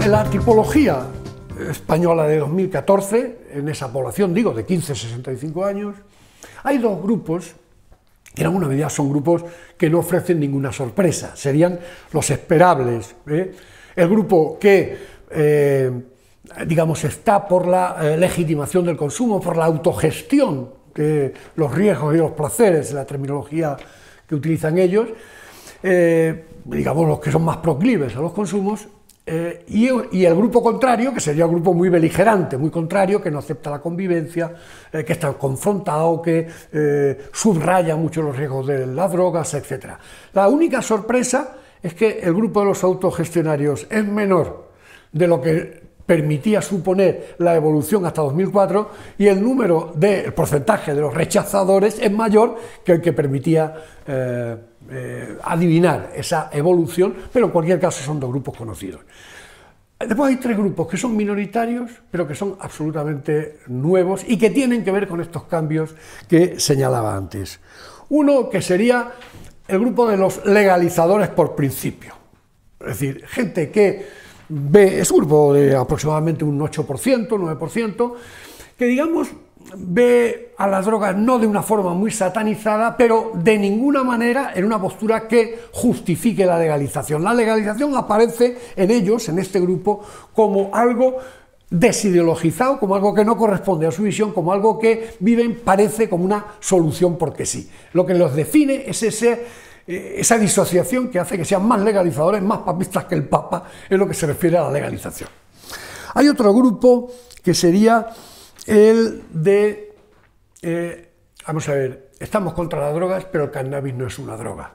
En la tipología española de 2014, en esa población, digo, de 15-65 años, hay dos grupos que en alguna medida son grupos que no ofrecen ninguna sorpresa, serían los esperables, el grupo que, digamos, está por la legitimación del consumo, por la autogestión de los riesgos y los placeres, la terminología que utilizan ellos, digamos, los que son más proclives a los consumos, y el grupo contrario, que sería un grupo muy beligerante, muy contrario, que no acepta la convivencia, que está confrontado, que subraya mucho los riesgos de las drogas, etc. La única sorpresa es que el grupo de los autogestionarios es menor de lo que permitía suponer la evolución hasta 2004 y el porcentaje de los rechazadores es mayor que el que permitía adivinar esa evolución, pero en cualquier caso son dos grupos conocidos. Después hay tres grupos que son minoritarios, pero que son absolutamente nuevos y que tienen que ver con estos cambios que señalaba antes. Uno que sería el grupo de los legalizadores por principio, es decir, gente que es un grupo de aproximadamente un 8%, 9%, que digamos ve a las drogas no de una forma muy satanizada, pero de ninguna manera en una postura que justifique la legalización. La legalización aparece en ellos, en este grupo, como algo desideologizado, como algo que no corresponde a su visión, como algo que viven, parece como una solución porque sí. Lo que los define es esa disociación que hace que sean más legalizadores, más papistas que el Papa, en lo que se refiere a la legalización. Hay otro grupo que sería el de, vamos a ver, estamos contra las drogas, pero el cannabis no es una droga.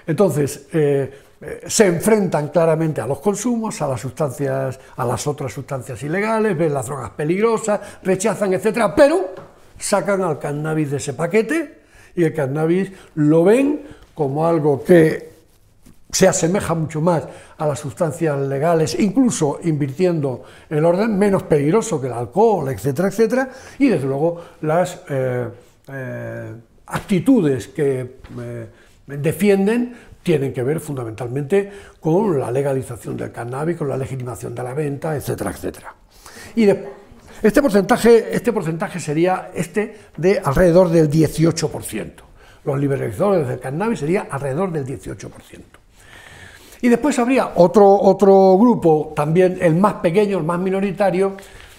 Entonces, se enfrentan claramente a los consumos, a las otras sustancias ilegales, ven las drogas peligrosas, rechazan, etcétera, pero sacan al cannabis de ese paquete y el cannabis lo ven como algo que se asemeja mucho más a las sustancias legales, incluso invirtiendo el orden, menos peligroso que el alcohol, etcétera, etcétera, y desde luego las actitudes que defienden tienen que ver fundamentalmente con la legalización del cannabis, con la legitimación de la venta, etcétera, etcétera. Y este porcentaje sería de alrededor del 18%. Los liberalizadores del cannabis sería alrededor del 18%. Y después habría otro grupo, también el más pequeño, el más minoritario,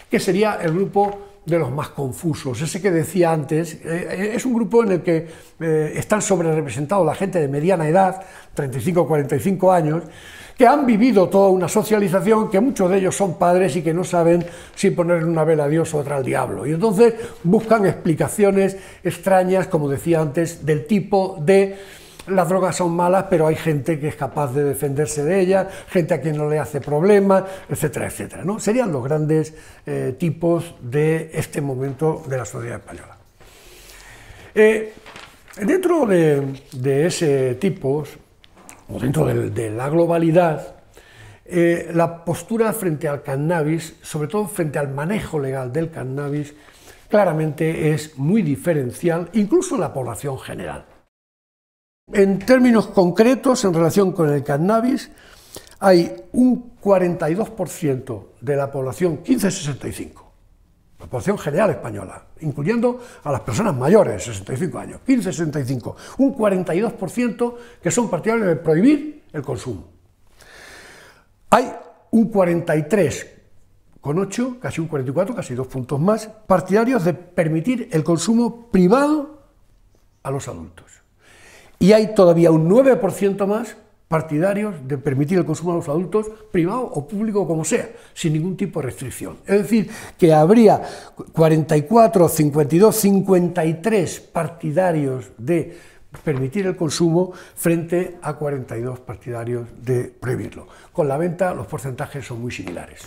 que sería el grupo de los más confusos. Ese que decía antes, es un grupo en el que están sobrerepresentados la gente de mediana edad, 35-45 años, que han vivido toda una socialización, que muchos de ellos son padres y que no saben si ponerle una vela a Dios o otra al diablo. Y entonces buscan explicaciones extrañas, como decía antes, del tipo de las drogas son malas, pero hay gente que es capaz de defenderse de ellas, gente a quien no le hace problemas, etcétera, etcétera, ¿no? Serían los grandes tipos de este momento de la sociedad española. Dentro de ese tipo, o dentro de la globalidad, la postura frente al cannabis, sobre todo frente al manejo legal del cannabis, claramente es muy diferencial, incluso en la población general. En términos concretos, en relación con el cannabis, hay un 42% de la población 15-65, la población general española, incluyendo a las personas mayores, 65 años, 15-65, un 42% que son partidarios de prohibir el consumo. Hay un 43,8, casi un 44, casi 2 puntos más, partidarios de permitir el consumo privado a los adultos. Y hay todavía un 9% más partidarios de permitir el consumo a los adultos, privado o público, como sea, sin ningún tipo de restricción. Es decir, que habría 44, 52, 53 partidarios de permitir el consumo frente a 42 partidarios de prohibirlo. Con la venta los porcentajes son muy similares.